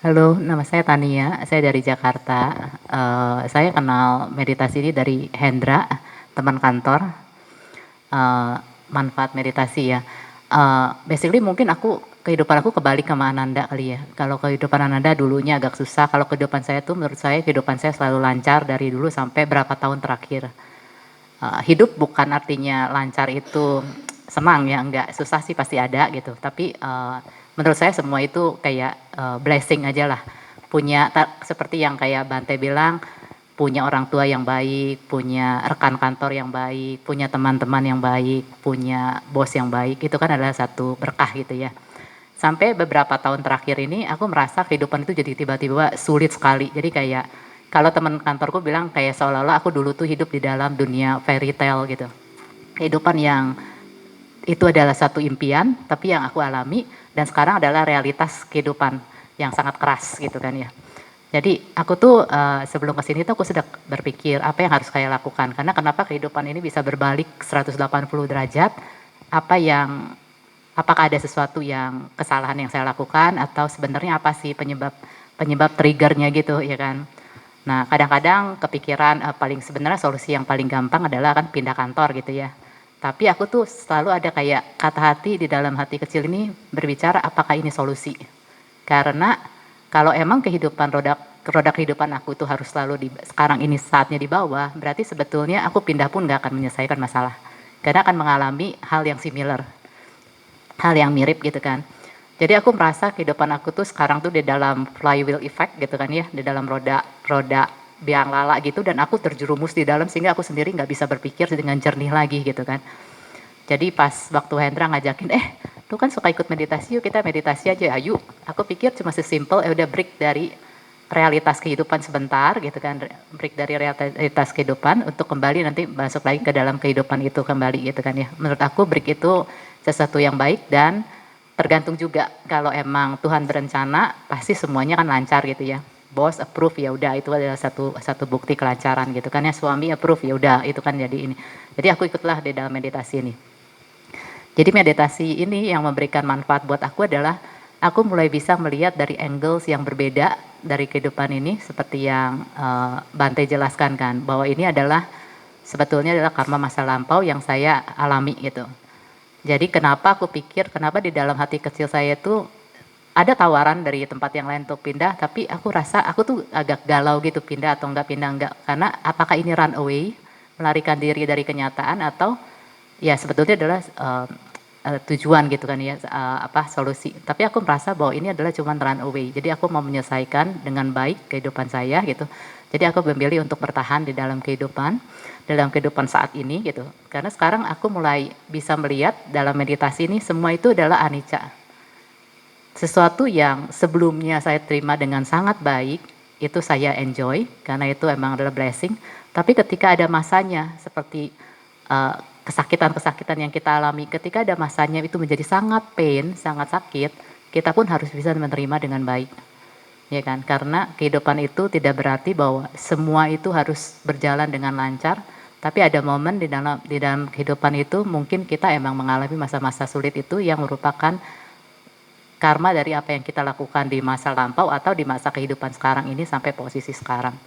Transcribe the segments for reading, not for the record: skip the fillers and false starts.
Halo, nama saya Tania, saya dari Jakarta. Saya kenal meditasi ini dari Hendra, teman kantor. Eh, Manfaat meditasi ya. Basically mungkin kehidupan aku kebalik sama Ananda kali ya. Kalau kehidupan Ananda dulunya agak susah, kalau kehidupan saya tuh menurut saya kehidupan saya selalu lancar dari dulu sampai berapa tahun terakhir. Hidup bukan artinya lancar itu senang ya, enggak, susah sih pasti ada gitu. Tapi menurut saya semua itu kayak blessing aja lah. Seperti yang kayak Bante bilang, punya orang tua yang baik, punya rekan kantor yang baik, punya teman-teman yang baik, punya bos yang baik, itu kan adalah satu berkah gitu ya. Sampai beberapa tahun terakhir ini aku merasa kehidupan itu jadi tiba-tiba sulit sekali. Jadi kayak kalau teman kantorku bilang kayak seolah-olah aku dulu tuh hidup di dalam dunia fairy tale gitu. Kehidupan yang itu adalah satu impian, tapi yang aku alami dan sekarang adalah realitas kehidupan yang sangat keras gitu kan ya. Jadi aku tuh sebelum kesini tuh aku sudah berpikir apa yang harus saya lakukan. Karena kenapa kehidupan ini bisa berbalik 180 derajat, apa yang apakah ada sesuatu yang kesalahan yang saya lakukan atau sebenarnya apa sih penyebab penyebab triggernya gitu ya kan. Nah kadang-kadang kepikiran paling sebenarnya solusi yang paling gampang adalah kan pindah kantor gitu ya. Tapi aku tuh selalu ada kayak kata hati di dalam hati kecil ini berbicara apakah ini solusi. Karena kalau emang roda kehidupan aku tuh harus selalu sekarang ini saatnya di bawah, berarti sebetulnya aku pindah pun nggak akan menyelesaikan masalah. Karena akan mengalami hal yang similar, hal yang mirip gitu kan. Jadi aku merasa kehidupan aku tuh sekarang tuh di dalam flywheel effect gitu kan ya, di dalam roda biang lala gitu dan aku terjerumus di dalam sehingga aku sendiri nggak bisa berpikir dengan jernih lagi gitu kan. Jadi pas waktu Hendra ngajakin, lu kan suka ikut meditasi, yuk kita meditasi aja, ayo. Aku pikir cuma sesimpel, udah break dari realitas kehidupan sebentar gitu kan, break dari realitas kehidupan untuk kembali nanti masuk lagi ke dalam kehidupan itu kembali gitu kan ya. Menurut aku break itu sesuatu yang baik dan tergantung juga kalau emang Tuhan berencana pasti semuanya kan lancar gitu ya. Bos approve ya udah itu adalah satu bukti kelancaran gitu kan ya, suami approve ya udah itu kan jadi ini. Jadi aku ikutlah di dalam meditasi ini. Jadi meditasi ini yang memberikan manfaat buat aku adalah aku mulai bisa melihat dari angles yang berbeda dari kehidupan ini seperti yang Bante jelaskan kan bahwa ini adalah sebetulnya adalah karma masa lampau yang saya alami gitu. Jadi kenapa aku pikir kenapa di dalam hati kecil saya itu ada tawaran dari tempat yang lain untuk pindah tapi aku rasa aku tuh agak galau gitu pindah atau pindah enggak karena apakah ini run away melarikan diri dari kenyataan atau ya sebetulnya adalah tujuan gitu kan ya solusi. Tapi aku merasa bahwa ini adalah cuman run away. Jadi aku mau menyelesaikan dengan baik kehidupan saya gitu. Jadi aku memilih untuk bertahan di dalam kehidupan saat ini gitu. Karena sekarang aku mulai bisa melihat dalam meditasi ini semua itu adalah anicca. Sesuatu yang sebelumnya saya terima dengan sangat baik, itu saya enjoy karena itu emang adalah blessing. Tapi ketika ada masanya seperti kesakitan-kesakitan yang kita alami, ketika ada masanya itu menjadi sangat pain, sangat sakit, kita pun harus bisa menerima dengan baik. Ya kan? Karena kehidupan itu tidak berarti bahwa semua itu harus berjalan dengan lancar, tapi ada momen di dalam kehidupan itu mungkin kita emang mengalami masa-masa sulit itu yang merupakan karma dari apa yang kita lakukan di masa lampau atau di masa kehidupan sekarang ini sampai posisi sekarang.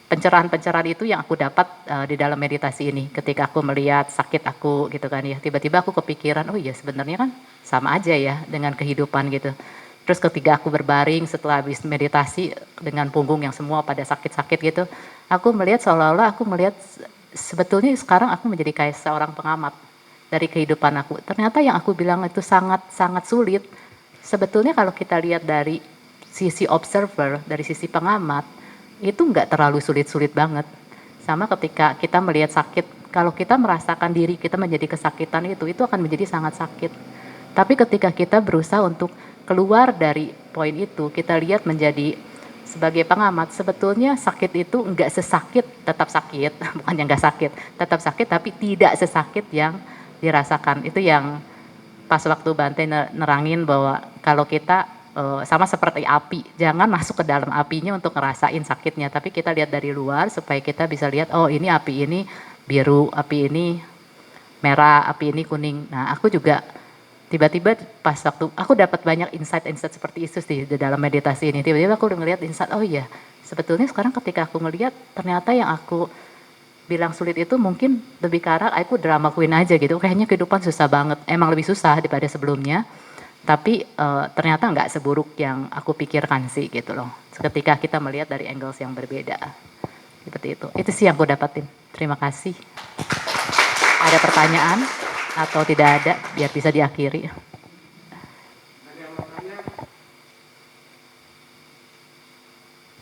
Pencerahan-pencerahan itu yang aku dapat di dalam meditasi ini. Ketika aku melihat sakit aku gitu kan ya, tiba-tiba aku kepikiran, oh iya sebenarnya kan sama aja ya dengan kehidupan gitu. Terus ketika aku berbaring setelah habis meditasi dengan punggung yang semua pada sakit-sakit gitu, aku melihat seolah-olah aku melihat sebetulnya sekarang aku menjadi kayak seorang pengamat dari kehidupan aku. Ternyata yang aku bilang itu sangat-sangat sulit. Sebetulnya kalau kita lihat dari sisi observer, dari sisi pengamat, itu nggak terlalu sulit-sulit banget. Sama ketika kita melihat sakit, kalau kita merasakan diri kita menjadi kesakitan itu akan menjadi sangat sakit. Tapi ketika kita berusaha untuk keluar dari poin itu, kita lihat menjadi sebagai pengamat, sebetulnya sakit itu nggak sesakit, tetap sakit, bukan yang nggak sakit, tetap sakit tapi tidak sesakit yang dirasakan. Itu yang pas waktu Bante nerangin bahwa kalau kita sama seperti api, jangan masuk ke dalam apinya untuk ngerasain sakitnya, tapi kita lihat dari luar supaya kita bisa lihat, oh ini api ini biru, api ini merah, api ini kuning. Nah aku juga tiba-tiba pas waktu aku dapat banyak insight-insight seperti itu sih di dalam meditasi ini. Tiba-tiba aku udah ngeliat insight, oh iya, sebetulnya sekarang ketika aku ngeliat ternyata yang aku bilang sulit itu mungkin lebih ke arah aku drama queen aja gitu. Kayaknya kehidupan susah banget. Emang lebih susah daripada sebelumnya. Tapi ternyata nggak seburuk yang aku pikirkan sih gitu loh. Ketika kita melihat dari angles yang berbeda. Seperti itu. Itu sih yang aku dapatin. Terima kasih. Ada pertanyaan atau tidak ada biar bisa diakhiri.